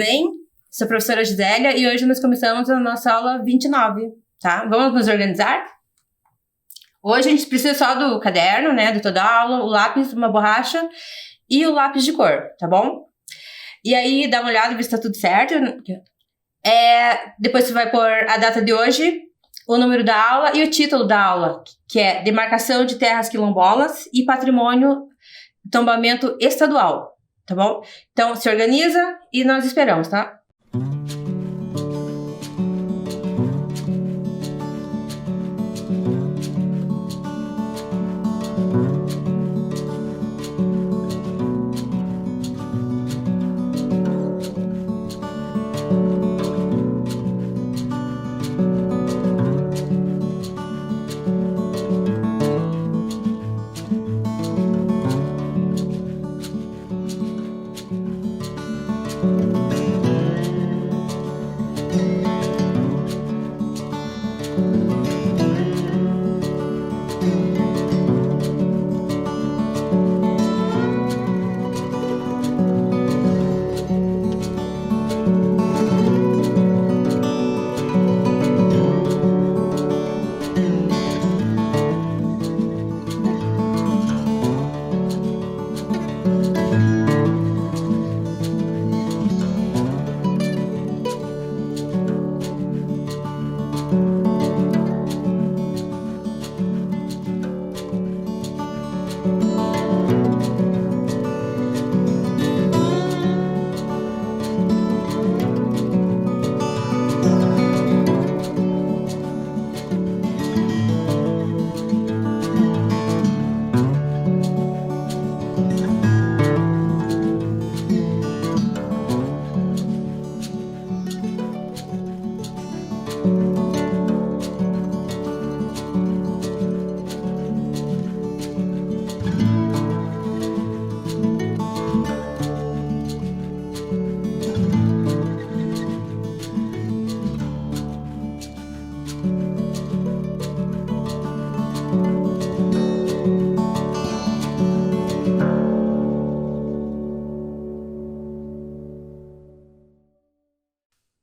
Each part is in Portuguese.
bem? Sou a professora Gisélia e hoje nós começamos a nossa aula 29, tá? Vamos nos organizar? Hoje a gente precisa só do caderno, né, de toda a aula, o lápis, uma borracha e o lápis de cor, tá bom? E aí, dá uma olhada, ver se tá tudo certo. Depois você vai pôr a data de hoje, o número da aula e o título da aula, que é Demarcação de Terras Quilombolas e Patrimônio Tombamento Estadual, tá bom? Então, se organiza e nós esperamos, tá?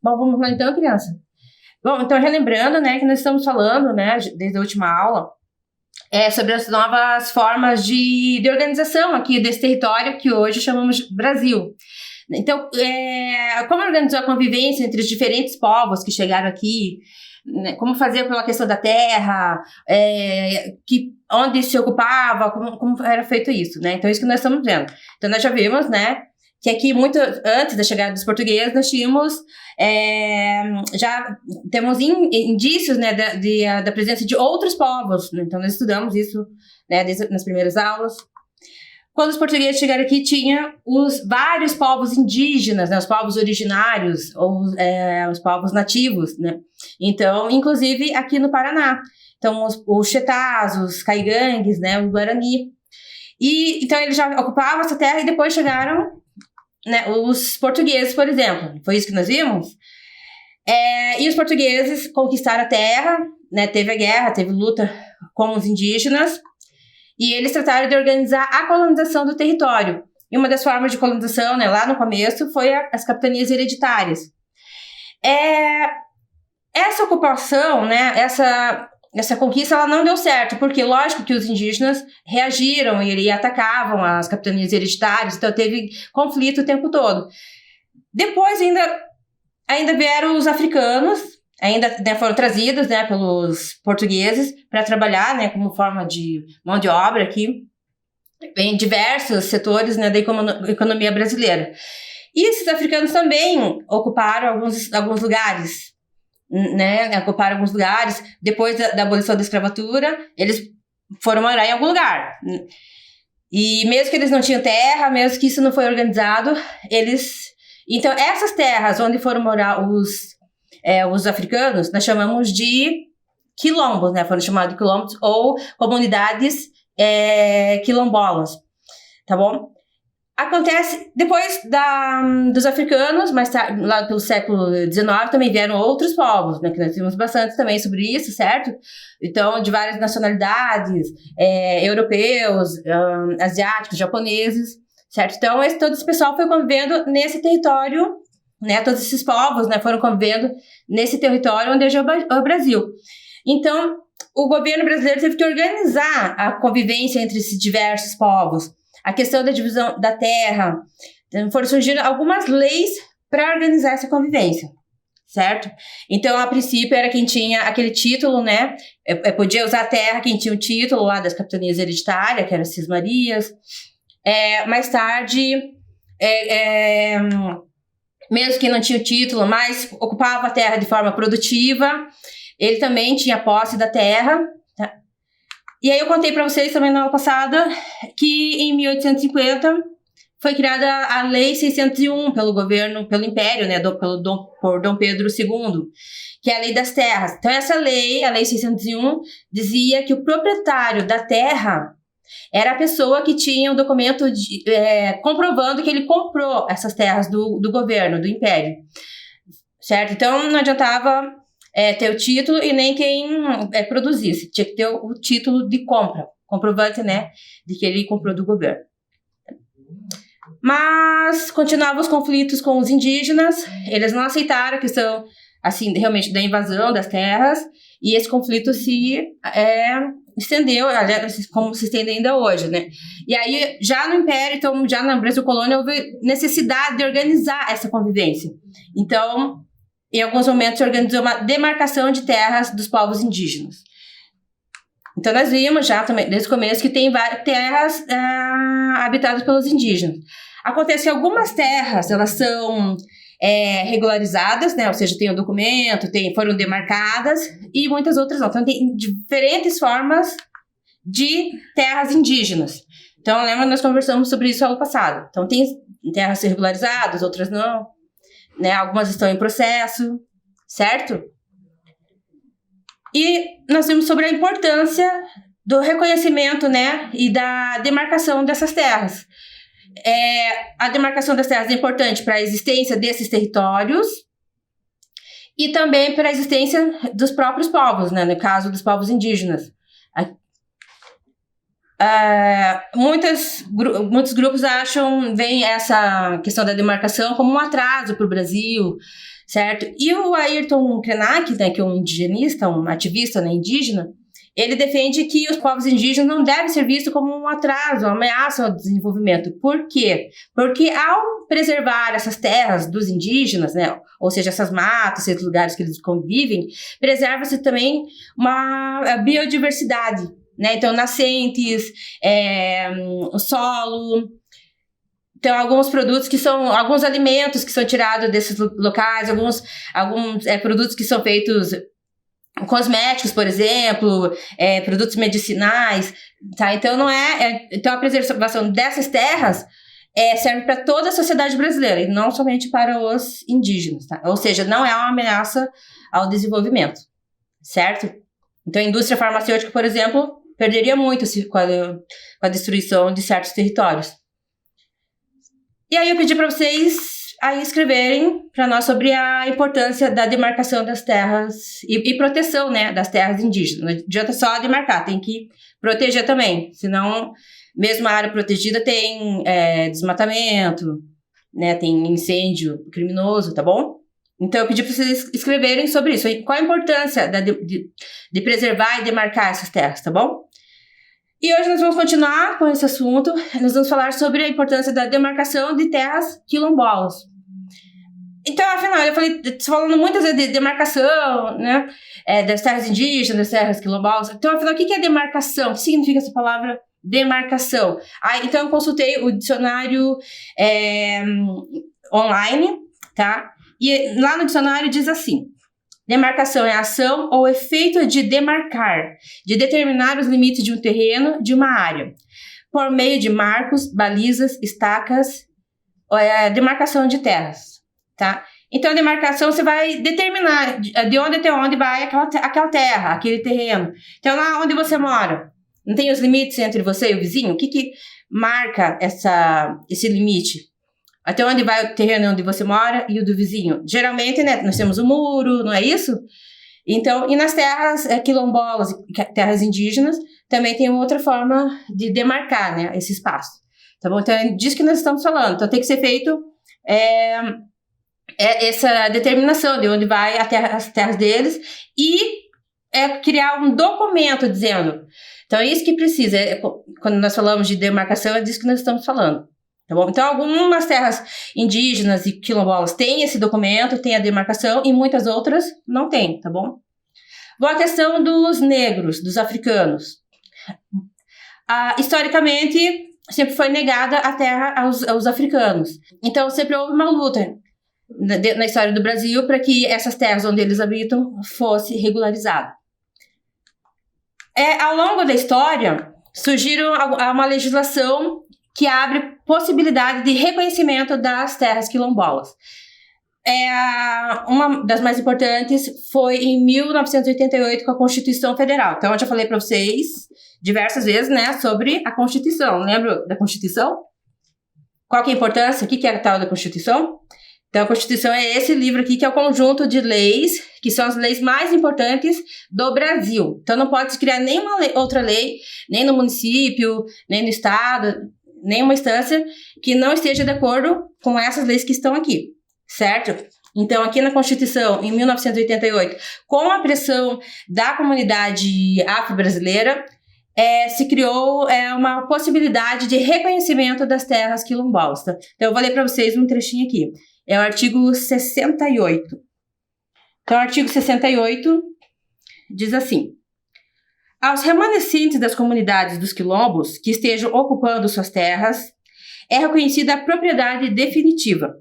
Bom, vamos lá então, criança. Bom, então relembrando, né, que nós estamos falando, né, desde a última aula, sobre as novas formas de organização aqui desse território que hoje chamamos de Brasil. Então, como organizar a convivência entre os diferentes povos que chegaram aqui, né, como fazer pela questão da terra, onde se ocupava, como era feito isso, né? Então, isso que nós estamos vendo. Então, nós já vimos, né, que aqui, muito antes da chegada dos portugueses, nós tínhamos, já temos indícios, né, da presença de outros povos. Então, nós estudamos isso, né, nas primeiras aulas. Quando os portugueses chegaram aqui, tinha os vários povos indígenas, né, os povos originários, ou os povos nativos, né? Então, inclusive aqui no Paraná. Então, os Chetás, os Caigangues, né, o Guarani. Então, eles já ocupavam essa terra e depois chegaram, né, os portugueses, por exemplo. Foi isso que nós vimos? E os portugueses conquistaram a terra, né, teve a guerra, teve luta com os indígenas, e eles trataram de organizar a colonização do território. E uma das formas de colonização, né, lá no começo, foi as capitanias hereditárias. Essa ocupação, né, essa conquista, ela não deu certo, porque lógico que os indígenas reagiram e atacavam as capitanias hereditárias, então teve conflito o tempo todo. Depois ainda vieram os africanos, ainda, né, foram trazidos, né, pelos portugueses para trabalhar, né, como forma de mão de obra aqui em diversos setores, né, da economia brasileira. E esses africanos também ocuparam alguns lugares, né, ocuparam alguns lugares. Depois da abolição da escravatura, eles foram morar em algum lugar. E mesmo que eles não tinham terra, mesmo que isso não foi organizado, então, essas terras onde foram morar os africanos, nós chamamos de quilombos, né? Foram chamados de quilombos ou comunidades quilombolas, tá bom? Acontece, depois dos africanos, mais tarde, lá pelo século XIX, também vieram outros povos, né? Que nós vimos bastante também sobre isso, certo? Então, de várias nacionalidades, europeus, asiáticos, japoneses, certo? Então, todo esse pessoal foi convivendo nesse território né? Todos esses povos, né, foram convivendo nesse território onde hoje é o Brasil. Então, o governo brasileiro teve que organizar a convivência entre esses diversos povos. A questão da divisão da terra. Então, foram surgindo algumas leis para organizar essa convivência, certo? Então, a princípio, era quem tinha aquele título, né? Podia usar a terra quem tinha o título lá das capitanias hereditárias, que eram as cismarias. Mais tarde, mesmo que não tinha o título, mas ocupava a terra de forma produtiva, ele também tinha posse da terra. Tá? E aí eu contei para vocês também na aula passada que em 1850 foi criada a Lei 601 pelo Império, né, por Dom Pedro II, que é a Lei das Terras. Então essa lei, a Lei 601, dizia que o proprietário da terra era a pessoa que tinha um documento comprovando que ele comprou essas terras do governo, do Império, certo? Então não adiantava ter o título e nem quem produzisse, tinha que ter o título de compra, comprovante, né, de que ele comprou do governo. Mas continuavam os conflitos com os indígenas, eles não aceitaram a questão, assim, realmente da invasão das terras, e esse conflito se estendeu, como se estende ainda hoje, né? E aí, já no Império, então, já na Brasil Colônia, houve necessidade de organizar essa convivência. Então, em alguns momentos, se organizou uma demarcação de terras dos povos indígenas. Então, nós vimos já também, desde o começo, que tem várias terras habitadas pelos indígenas. Acontece que algumas terras, elas são regularizadas, né? Ou seja, tem um documento, foram demarcadas, e muitas outras não. Então, tem diferentes formas de terras indígenas. Então, lembra, nós conversamos sobre isso no ano passado. Então, tem terras regularizadas, outras não, né? Algumas estão em processo, certo? E nós vimos sobre a importância do reconhecimento, né, e da demarcação dessas terras. A demarcação das terras é importante para a existência desses territórios e também para a existência dos próprios povos, né, no caso dos povos indígenas. Muitos grupos veem essa questão da demarcação como um atraso para o Brasil, certo? E o Ayrton Krenak, né, que é um indigenista, um ativista, né, indígena, ele defende que os povos indígenas não devem ser vistos como um atraso, uma ameaça ao desenvolvimento. Por quê? Porque ao preservar essas terras dos indígenas, né, ou seja, essas matas, esses lugares que eles convivem, preserva-se também uma biodiversidade, né? Então, nascentes, o solo. Então, alguns alimentos que são tirados desses locais, alguns produtos que são feitos, cosméticos, por exemplo, produtos medicinais, tá? Então, então a preservação dessas terras serve para toda a sociedade brasileira, e não somente para os indígenas, tá? Ou seja, não é uma ameaça ao desenvolvimento, certo? Então, a indústria farmacêutica, por exemplo, perderia muito com a destruição de certos territórios. E aí eu pedi para vocês aí escreverem para nós sobre a importância da demarcação das terras e proteção, né, das terras indígenas. Não adianta só demarcar, tem que proteger também, senão mesmo a área protegida tem desmatamento, né, tem incêndio criminoso, tá bom? Então eu pedi para vocês escreverem sobre isso. Qual a importância de preservar e demarcar essas terras, tá bom? E hoje nós vamos continuar com esse assunto. Nós vamos falar sobre a importância da demarcação de terras quilombolas. Então, afinal, eu falei, falando muitas vezes de demarcação, né, das terras indígenas, das terras quilombolas. Então, afinal, o que é demarcação? O que significa essa palavra demarcação? Então, eu consultei o dicionário online, tá? E lá no dicionário diz assim: demarcação é a ação ou efeito de demarcar, de determinar os limites de um terreno, de uma área, por meio de marcos, balizas, estacas, demarcação de terras, tá? Então, a demarcação você vai determinar de onde até onde vai aquela terra, aquele terreno. Então, lá onde você mora, não tem os limites entre você e o vizinho? O que marca esse limite? Até onde vai o terreno onde você mora e o do vizinho? Geralmente, né, nós temos o muro, não é isso? Então, e nas terras quilombolas, terras indígenas, também tem outra forma de demarcar, né, esse espaço. Tá bom? Então, é disso que nós estamos falando. Então, tem que ser feito essa determinação de onde vai as terras deles e criar um documento dizendo. Então, é isso que precisa. Quando nós falamos de demarcação, é disso que nós estamos falando. Tá bom? Então, algumas terras indígenas e quilombolas têm esse documento, têm a demarcação, e muitas outras não têm, tá bom? Bom, a questão dos negros, dos africanos. Historicamente, sempre foi negada a terra aos africanos. Então, sempre houve uma luta na história do Brasil para que essas terras onde eles habitam fosse regularizada. Ao longo da história, surgiram uma legislação que abre possibilidade de reconhecimento das terras quilombolas. Uma das mais importantes foi em 1988 com a Constituição Federal. Então, eu já falei para vocês diversas vezes, né, sobre a Constituição. Lembra da Constituição? Qual que é a importância? O que é a tal da Constituição? Então, a Constituição é esse livro aqui, que é o conjunto de leis, que são as leis mais importantes do Brasil. Então, não pode se criar nenhuma outra lei, nem no município, nem no estado, nenhuma instância que não esteja de acordo com essas leis que estão aqui, certo? Então, aqui na Constituição, em 1988, com a pressão da comunidade afro-brasileira, se criou uma possibilidade de reconhecimento das terras quilombolas. Tá? Então, eu vou ler para vocês um trechinho aqui. É o artigo 68. Então, o artigo 68 diz assim: aos remanescentes das comunidades dos quilombos que estejam ocupando suas terras, é reconhecida a propriedade definitiva,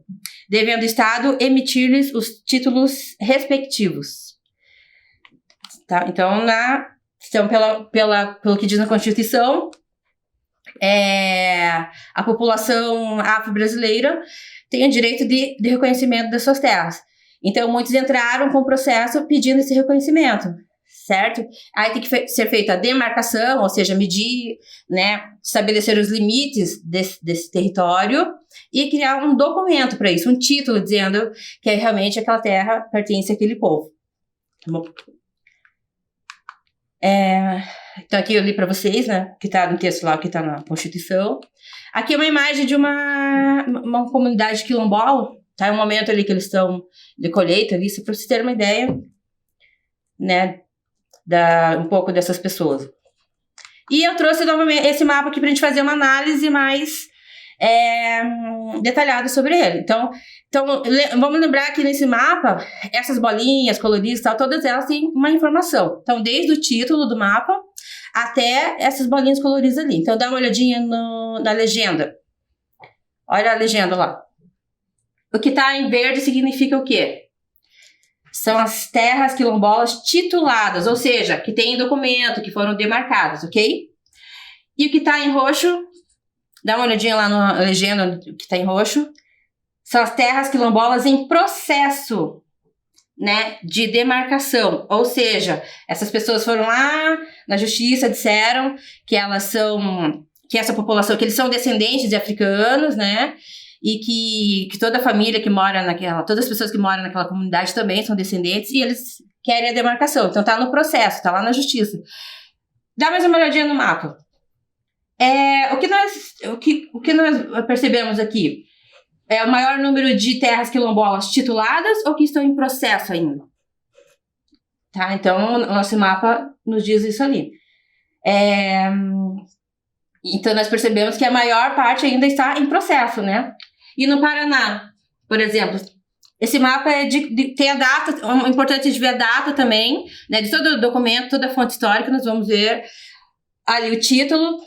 devendo o Estado emitir-lhes os títulos respectivos. Tá? Então, pelo que diz na Constituição, a população afro-brasileira tem o direito de reconhecimento das suas terras. Então, muitos entraram com o processo pedindo esse reconhecimento, certo? Aí tem que ser feita a demarcação, ou seja, medir, né, estabelecer os limites desse território e criar um documento para isso, um título dizendo que realmente aquela terra pertence àquele povo. Tá bom? Então, aqui eu li para vocês, né, que está no texto lá, que está na Constituição. Aqui é uma imagem de uma comunidade quilombola, tá? É um momento ali que eles estão de colheita ali, só para vocês terem uma ideia, né, um pouco dessas pessoas. E eu trouxe novamente esse mapa aqui para a gente fazer uma análise mais detalhada sobre ele. Então, vamos lembrar que nesse mapa, essas bolinhas coloridas, tal, todas elas têm uma informação. Então, desde o título do mapa até essas bolinhas coloridas ali. Então, dá uma olhadinha na legenda. Olha a legenda lá. O que está em verde significa o quê? São as terras quilombolas tituladas, ou seja, que têm documento, que foram demarcadas, ok? E o que está em roxo, dá uma olhadinha lá na legenda que está em roxo, são as terras quilombolas em processo, né, de demarcação. Ou seja, essas pessoas foram lá na justiça, disseram que elas são, que essa população, que eles são descendentes de africanos, né, e que toda a família que mora todas as pessoas que moram naquela comunidade também são descendentes e eles querem a demarcação. Então tá no processo, tá lá na justiça. Dá mais uma olhadinha no mapa. O que nós percebemos aqui é o maior número de terras quilombolas tituladas ou que estão em processo ainda. Tá? Então o nosso mapa nos diz isso ali. Então nós percebemos que a maior parte ainda está em processo, né? E no Paraná, por exemplo, esse mapa tem a data, é importante a gente ver a data também, né? De todo o documento, toda a fonte histórica, nós vamos ver ali o título,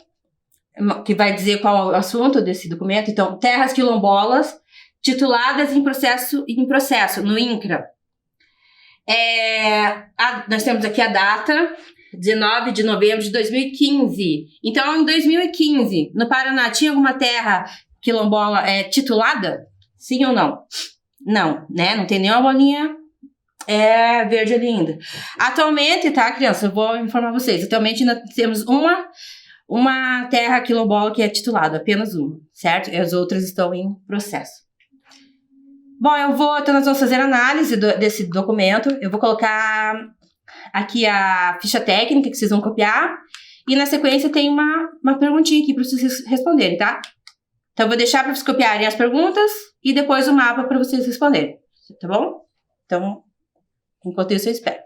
que vai dizer qual é o assunto desse documento. Então, terras quilombolas tituladas em processo, no INCRA. Nós temos aqui a data, 19 de novembro de 2015. Então, em 2015, no Paraná, tinha alguma terra quilombola titulada? Sim ou não? Não, né? Não tem nenhuma bolinha verde ali ainda. Atualmente, tá, criança? Eu vou informar vocês. Atualmente, nós temos uma terra quilombola que é titulada, apenas uma, certo? E as outras estão em processo. Bom, então nós vamos fazer análise desse documento. Eu vou colocar aqui a ficha técnica que vocês vão copiar. E na sequência tem uma perguntinha aqui para vocês responderem, tá? Então eu vou deixar para vocês copiarem as perguntas e depois o mapa para vocês responderem. tá bom? Então, enquanto isso, eu espero.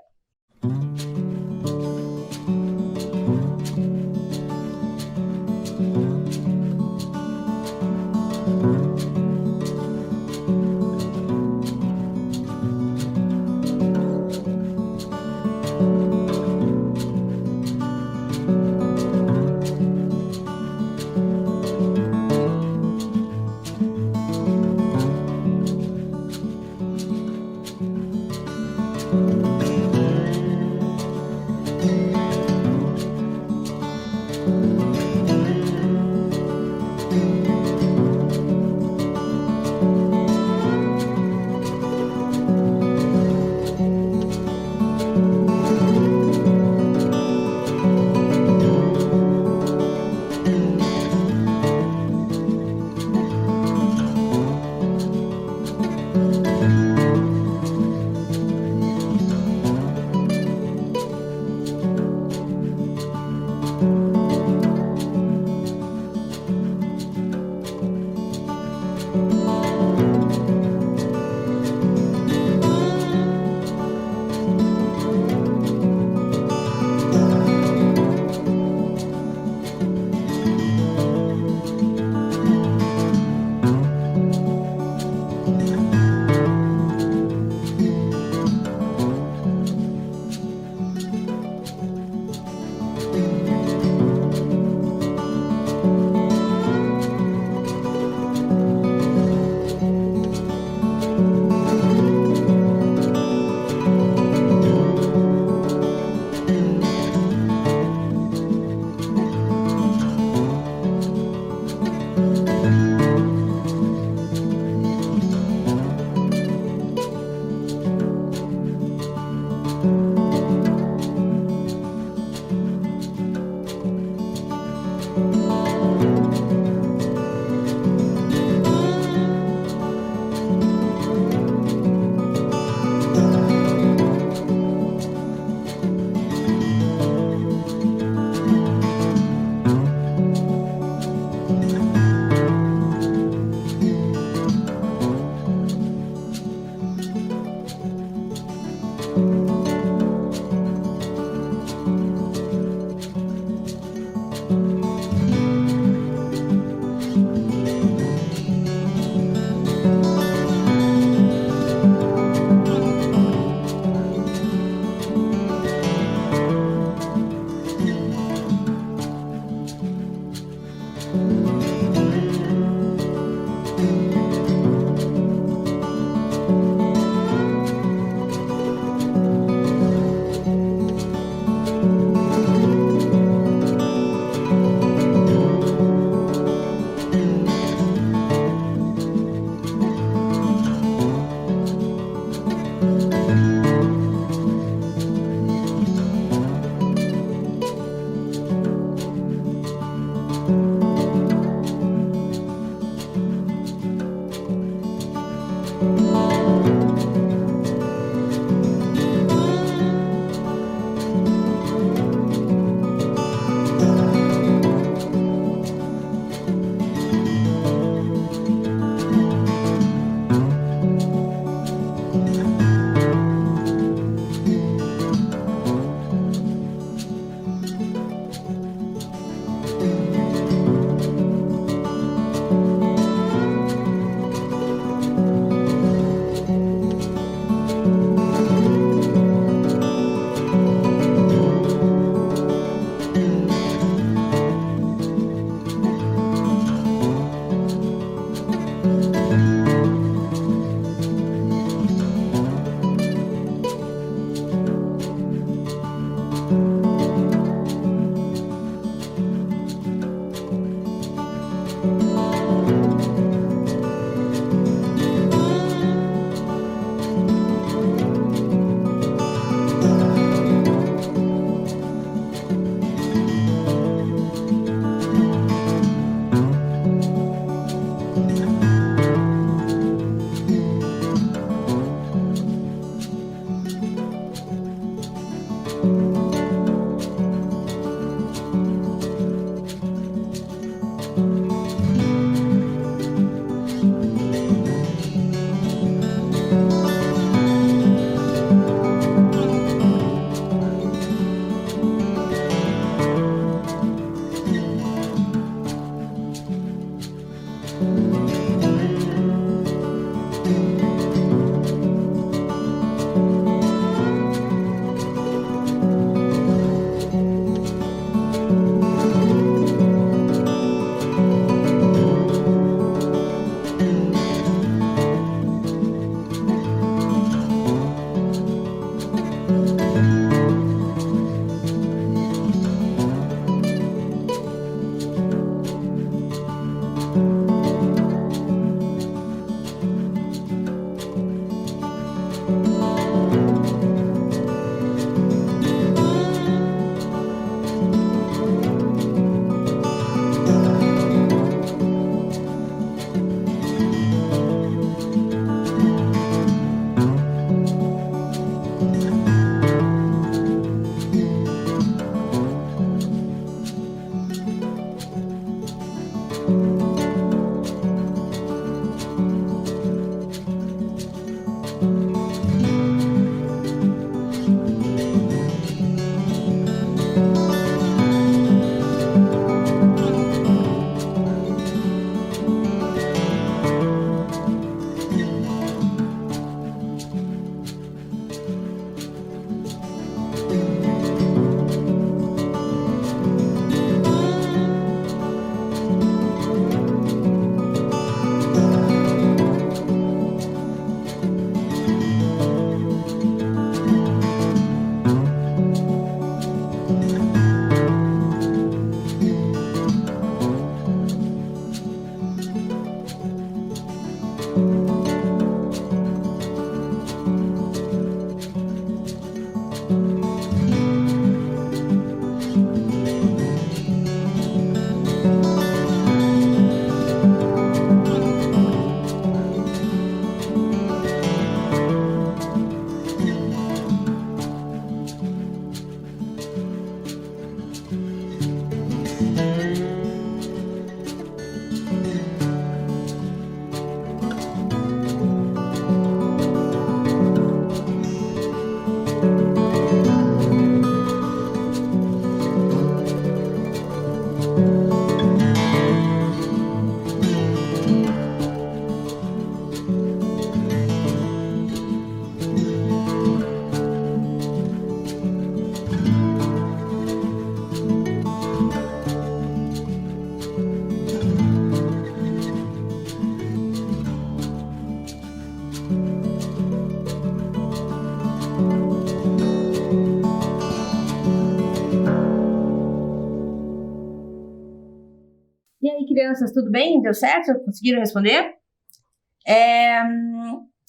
crianças, tudo bem? Deu certo? Conseguiram responder?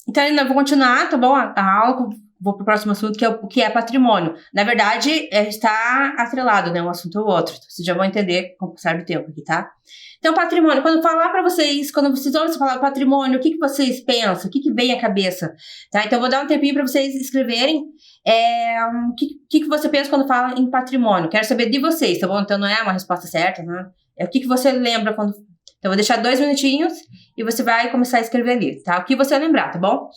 Então, eu vou continuar, tá bom? A aula, vou para o próximo assunto, que é o que é patrimônio. Na verdade, está atrelado, né? Um assunto ao outro. Vocês já vão entender com o passar do tempo aqui, tá? Então, patrimônio, quando falar para vocês, quando vocês ouvem falar patrimônio, o que vocês pensam? O que vem à cabeça? Tá? Então, eu vou dar um tempinho para vocês escreverem o que você pensa quando fala em patrimônio. Quero saber de vocês, tá bom? Então, não é uma resposta certa, né? É o que você lembra quando... Então, eu vou deixar 2 minutinhos e você vai começar a escrever ali, tá? O que você lembrar, tá bom?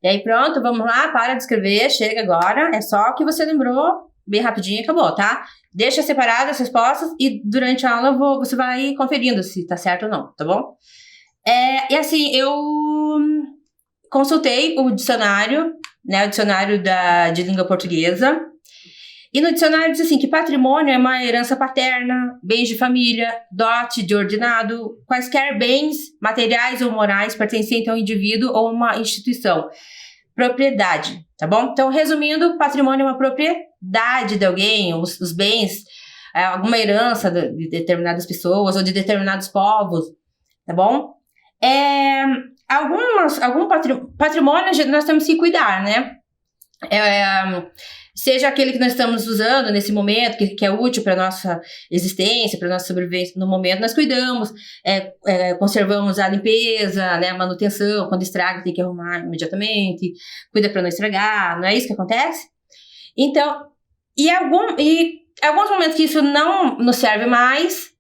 E aí, pronto, vamos lá, para de escrever, chega agora. É só o que você lembrou, bem rapidinho e acabou, tá? Deixa separadas as respostas e durante a aula você vai conferindo se tá certo ou não, tá bom? E assim, eu consultei o dicionário, né, o dicionário de língua portuguesa. E no dicionário diz assim, que patrimônio é uma herança paterna, bens de família, dote de ordinado, quaisquer bens materiais ou morais pertencentes a um indivíduo ou uma instituição. Propriedade, tá bom? Então, resumindo, patrimônio é uma propriedade de alguém, os bens, alguma herança de determinadas pessoas ou de determinados povos, tá bom? Algum patrimônio nós temos que cuidar, né? Seja aquele que nós estamos usando nesse momento, que é útil para a nossa existência, para a nossa sobrevivência no momento, nós cuidamos, conservamos a limpeza, né, a manutenção, quando estraga tem que arrumar imediatamente, cuida para não estragar, não é isso que acontece? Então, e alguns momentos que isso não nos serve mais,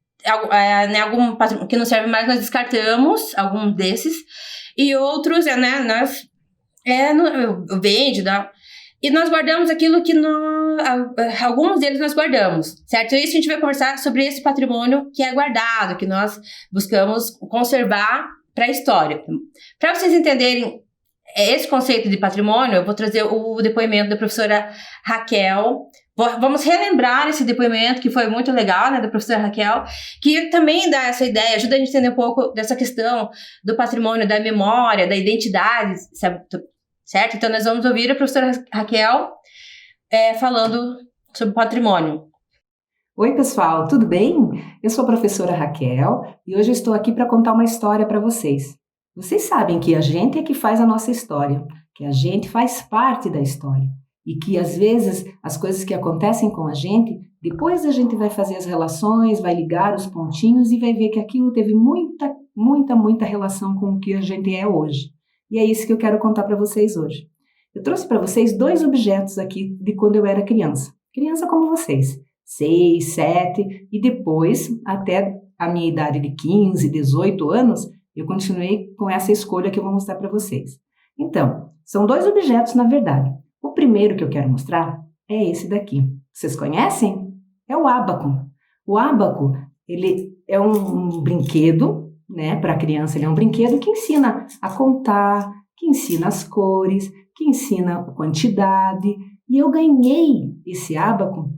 algum patrimônio que não serve mais, nós descartamos algum desses, e outros, nós vende, e nós guardamos aquilo que alguns deles nós guardamos, certo? Isso a gente vai conversar sobre esse patrimônio que é guardado, que nós buscamos conservar para a história. Para vocês entenderem esse conceito de patrimônio, eu vou trazer o depoimento da professora Raquel. Vamos relembrar esse depoimento, que foi muito legal, né, da professora Raquel, que também dá essa ideia, ajuda a gente a entender um pouco dessa questão do patrimônio, da memória, da identidade, certo? Então, nós vamos ouvir a professora Raquel falando sobre patrimônio. Oi, pessoal, tudo bem? Eu sou a professora Raquel e hoje eu estou aqui para contar uma história para vocês. Vocês sabem que a gente é que faz a nossa história, que a gente faz parte da história e que, às vezes, as coisas que acontecem com a gente, depois a gente vai fazer as relações, vai ligar os pontinhos e vai ver que aquilo teve muita relação com o que a gente é hoje. E é isso que eu quero contar para vocês hoje. Eu trouxe para vocês 2 objetos aqui de quando eu era criança. Criança como vocês, 6, 7 e depois até a minha idade de 15, 18 anos, eu continuei com essa escolha que eu vou mostrar para vocês. Então, são 2 objetos na verdade. O primeiro que eu quero mostrar é esse daqui. Vocês conhecem? É o ábaco. O ábaco, ele é um brinquedo, né? Para a criança ele é um brinquedo que ensina a contar, que ensina as cores, que ensina a quantidade. E eu ganhei esse ábaco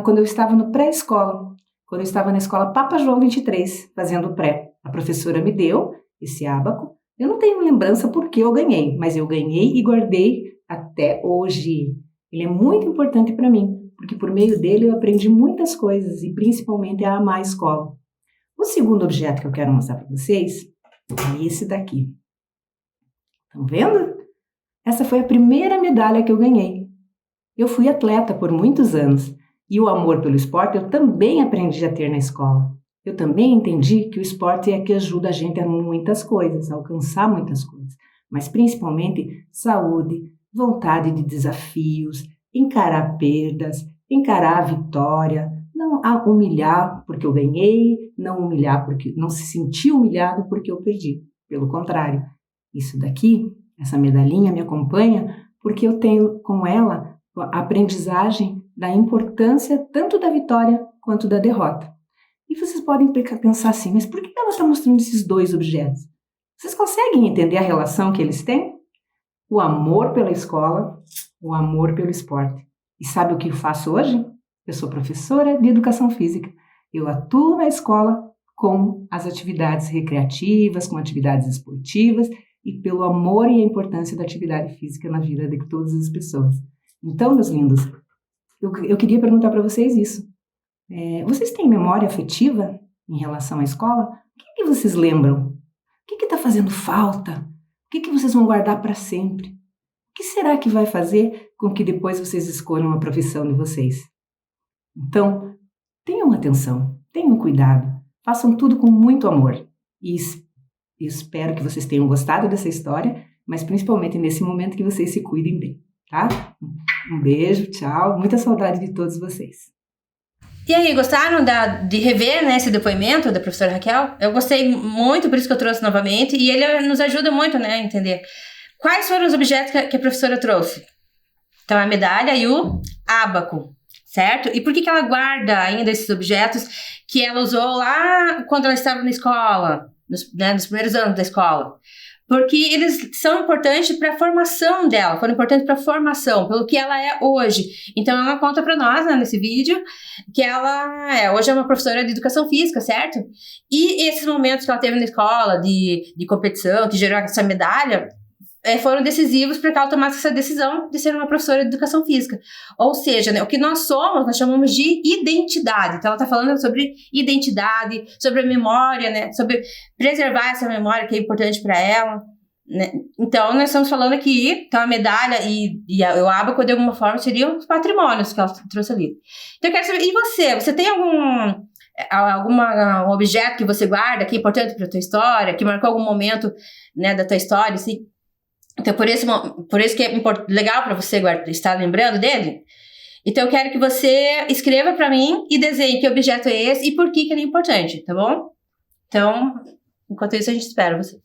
quando eu estava no pré-escola, quando eu estava na escola Papa João 23, fazendo pré. A professora me deu esse ábaco. Eu não tenho lembrança porque eu ganhei, mas eu ganhei e guardei até hoje. Ele é muito importante para mim, porque por meio dele eu aprendi muitas coisas e principalmente a amar a escola. O segundo objeto que eu quero mostrar para vocês é esse daqui. Estão vendo? Essa foi a primeira medalha que eu ganhei. Eu fui atleta por muitos anos e o amor pelo esporte eu também aprendi a ter na escola. Eu também entendi que o esporte é que ajuda a gente a muitas coisas, a alcançar muitas coisas, mas principalmente saúde, vontade de desafios, encarar perdas, encarar a vitória, não a humilhar porque eu ganhei, não humilhar porque não se sentir humilhado porque eu perdi. Pelo contrário, isso daqui, essa medalhinha me acompanha porque eu tenho com ela a aprendizagem da importância tanto da vitória quanto da derrota. E vocês podem pensar assim, mas por que ela está mostrando esses 2 objetos? Vocês conseguem entender a relação que eles têm? O amor pela escola, o amor pelo esporte. E sabe o que eu faço hoje? Eu sou professora de educação física. Eu atuo na escola com as atividades recreativas, com atividades esportivas e pelo amor e a importância da atividade física na vida de todas as pessoas. Então, meus lindos, eu queria perguntar para vocês isso. Vocês têm memória afetiva em relação à escola? O que vocês lembram? O que está fazendo falta? O que vocês vão guardar para sempre? O que será que vai fazer com que depois vocês escolham a profissão de vocês? Então, tenham atenção, tenham cuidado, façam tudo com muito amor. E espero que vocês tenham gostado dessa história, mas principalmente nesse momento que vocês se cuidem bem, tá? Um beijo, tchau, muita saudade de todos vocês. E aí, gostaram de rever, né, esse depoimento da professora Raquel? Eu gostei muito, por isso que eu trouxe novamente, e ele nos ajuda muito, né, a entender quais foram os objetos que a professora trouxe. Então, a medalha e o ábaco, certo? E por que ela guarda ainda esses objetos que ela usou lá quando ela estava na escola, nos primeiros anos da escola? Porque eles são importantes para a formação dela, foram importantes para a formação, pelo que ela é hoje. Então, ela conta para nós, né, nesse vídeo, que ela hoje é uma professora de educação física, certo? E esses momentos que ela teve na escola de competição, que gerou essa medalha, foram decisivos para que ela tomasse essa decisão de ser uma professora de educação física. Ou seja, né, o que nós somos, nós chamamos de identidade. Então, ela está falando sobre identidade, sobre a memória, né, sobre preservar essa memória que é importante para ela. Né? Então, nós estamos falando aqui, então a medalha e o ábaco, de alguma forma, seriam os patrimônios que ela trouxe ali. Então, eu quero saber, e você? Você tem algum objeto que você guarda que é importante para a tua história, que marcou algum momento, né, da tua história, assim? Então, por isso que é legal para você estar lembrando dele. Então, eu quero que você escreva para mim e desenhe que objeto é esse e por que ele é importante, tá bom? Então, enquanto isso, a gente espera você.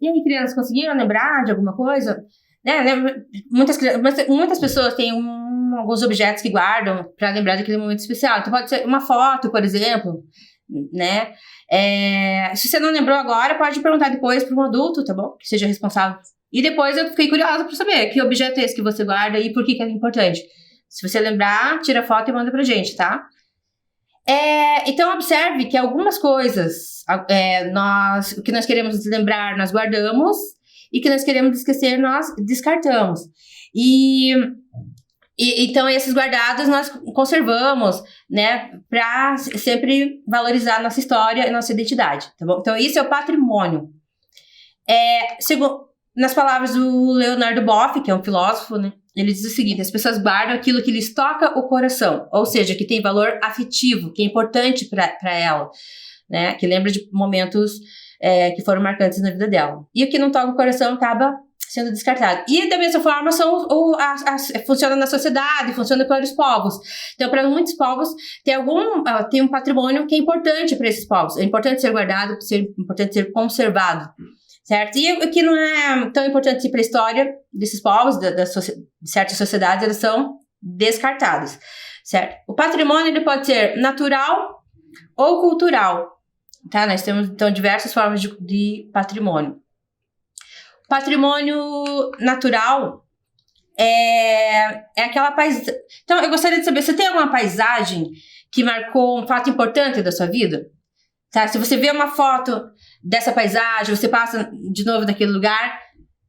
E aí, crianças, conseguiram lembrar de alguma coisa? Muitas pessoas têm alguns objetos que guardam para lembrar daquele momento especial. Então, pode ser uma foto, por exemplo, né? Se você não lembrou agora, pode perguntar depois para um adulto, tá bom? Que seja responsável. E depois eu fiquei curiosa para saber que objeto é esse que você guarda e por que é importante. Se você lembrar, tira foto e manda pra gente, tá? Então, observe que algumas coisas, o que nós queremos lembrar, nós guardamos, e o que nós queremos esquecer, nós descartamos. Então, esses guardados nós conservamos, né, para sempre valorizar nossa história e nossa identidade, tá bom? Então, isso é o patrimônio. Nas palavras do Leonardo Boff, que é um filósofo, né, ele diz o seguinte: as pessoas guardam aquilo que lhes toca o coração, ou seja, que tem valor afetivo, que é importante para ela, né, que lembra de momentos que foram marcantes na vida dela. E o que não toca o coração acaba sendo descartado. E da mesma forma funciona na sociedade, funciona para os povos. Então, para muitos povos, tem um patrimônio que é importante para esses povos. É importante ser guardado, é importante ser conservado. Certo? E o que não é tão importante para a história desses povos, de certas sociedades, eles são descartados, certo? O patrimônio ele pode ser natural ou cultural, tá? Nós temos, então, diversas formas de patrimônio. Patrimônio natural é aquela paisagem... Então, eu gostaria de saber, você tem alguma paisagem que marcou um fato importante da sua vida? Tá? Se você vê uma foto dessa paisagem, você passa de novo naquele lugar,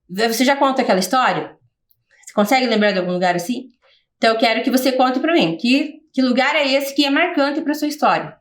você já conta aquela história? Você consegue lembrar de algum lugar assim? Então eu quero que você conte para mim, que lugar é esse que é marcante para sua história?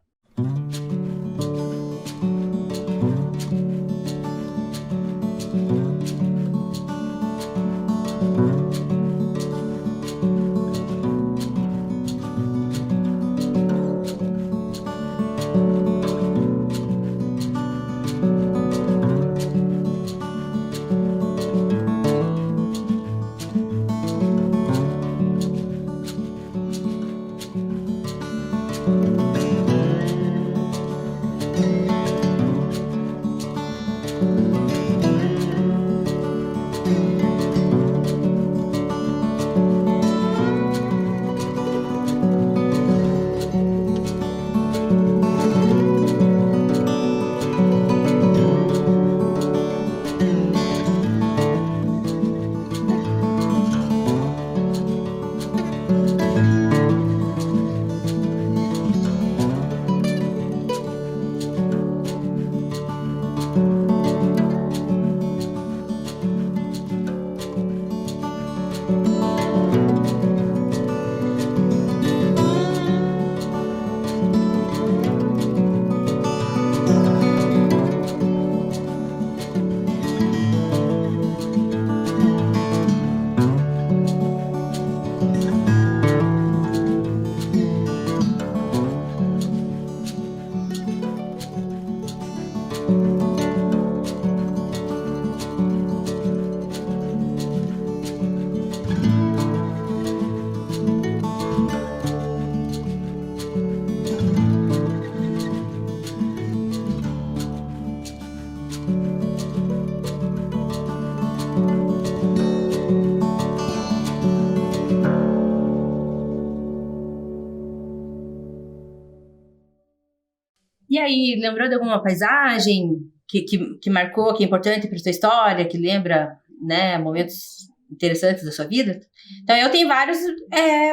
aí, lembrou de alguma paisagem que marcou, que é importante para sua história, que lembra, né, momentos interessantes da sua vida? Então, eu tenho várias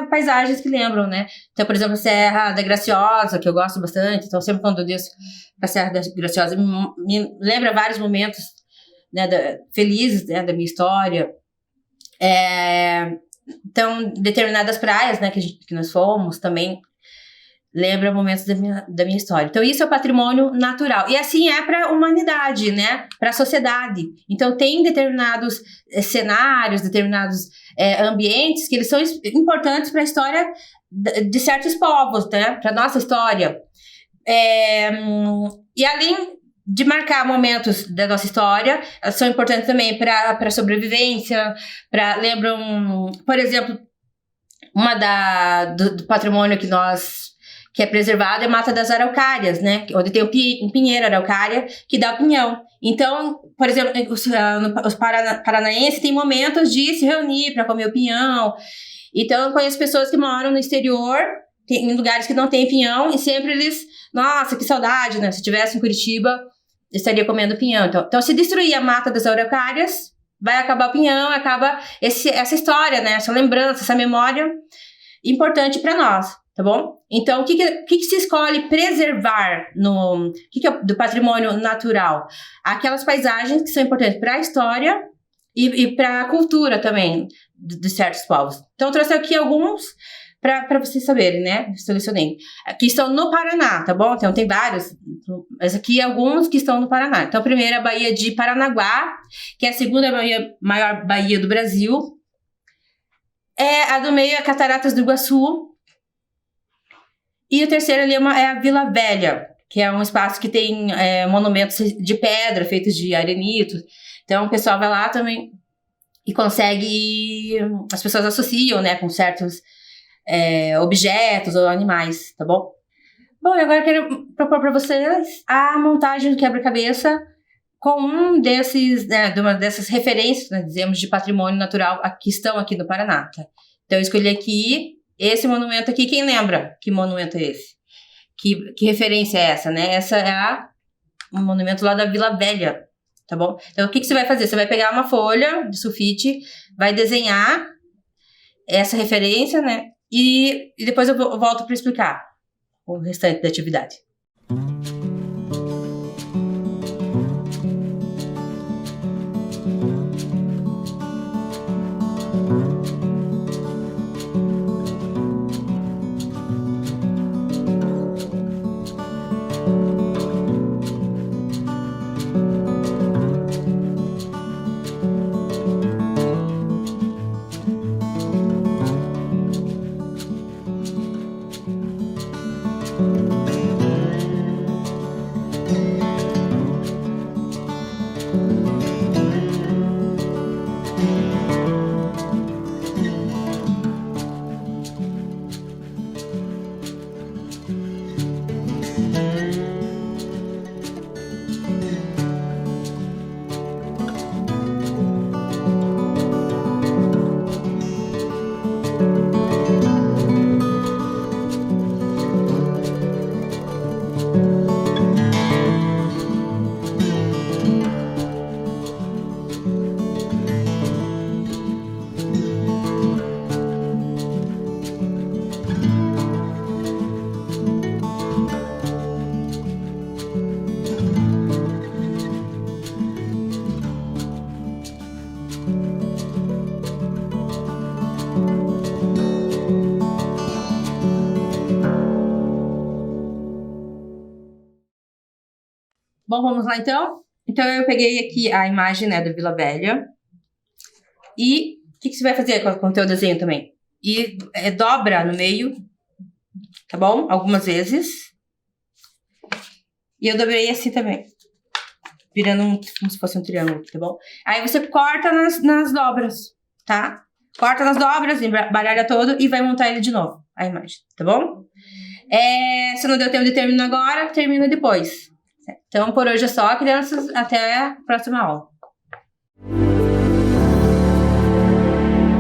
paisagens que lembram, né? Então, por exemplo, a Serra da Graciosa, que eu gosto bastante. Então, sempre quando eu desço a Serra da Graciosa, me lembra vários momentos, né, felizes, né, da minha história. Então, determinadas praias, né, que nós fomos também, lembra momentos da minha história. Então, isso é o patrimônio natural. E assim é para a humanidade, né? Para a sociedade. Então, tem determinados cenários, determinados ambientes que eles são importantes para a história de certos povos, né? Para a nossa história. E além de marcar momentos da nossa história, são importantes também para a sobrevivência, lembram, por exemplo, uma do patrimônio que é preservado é a Mata das Araucárias, né? Onde tem um pinheiro araucária que dá pinhão. Então, por exemplo, os paranaenses têm momentos de se reunir para comer o pinhão. Então, eu conheço pessoas que moram no exterior, em lugares que não tem pinhão, e sempre eles, nossa, que saudade, né? Se estivesse em Curitiba, eu estaria comendo pinhão. Então, se destruir a Mata das Araucárias, vai acabar o pinhão, acaba essa história, né? Essa lembrança, essa memória importante para nós. Tá bom? Então, o que se escolhe preservar o que é do patrimônio natural? Aquelas paisagens que são importantes para a história e para a cultura também de certos povos. Então, eu trouxe aqui alguns para vocês saberem, né? Selecionei. Que estão no Paraná, tá bom? Então, tem vários. Mas aqui alguns que estão no Paraná. Então, a primeira é a Baía de Paranaguá, que é a segunda maior baía do Brasil. A do meio é Cataratas do Iguaçu. E o terceiro ali é a Vila Velha, que é um espaço que tem monumentos de pedra feitos de arenito. Então, o pessoal vai lá também e consegue... As pessoas associam, né, com certos objetos ou animais, tá bom? Bom, agora eu quero propor para vocês a montagem do quebra-cabeça com uma dessas referências, né, dizemos, de patrimônio natural que estão aqui no Paraná. Tá? Então, eu escolhi aqui esse monumento aqui. Quem lembra que monumento é esse? Que referência é essa, né? Essa é um monumento lá da Vila Velha, tá bom? Então, o que você vai fazer? Você vai pegar uma folha de sulfite, vai desenhar essa referência, né? E depois eu volto para explicar o restante da atividade. Bom, vamos lá então? Então, eu peguei aqui a imagem, né, da Vila Velha. E o que você vai fazer com o teu desenho também? E dobra no meio, tá bom? Algumas vezes. E eu dobrei assim também. Virando como se fosse um triângulo, tá bom? Aí você corta nas dobras, tá? Corta nas dobras, embaralha todo e vai montar ele de novo, a imagem, tá bom? Se não deu tempo de terminar agora, termina depois. Então, por hoje é só, crianças. Até a próxima aula.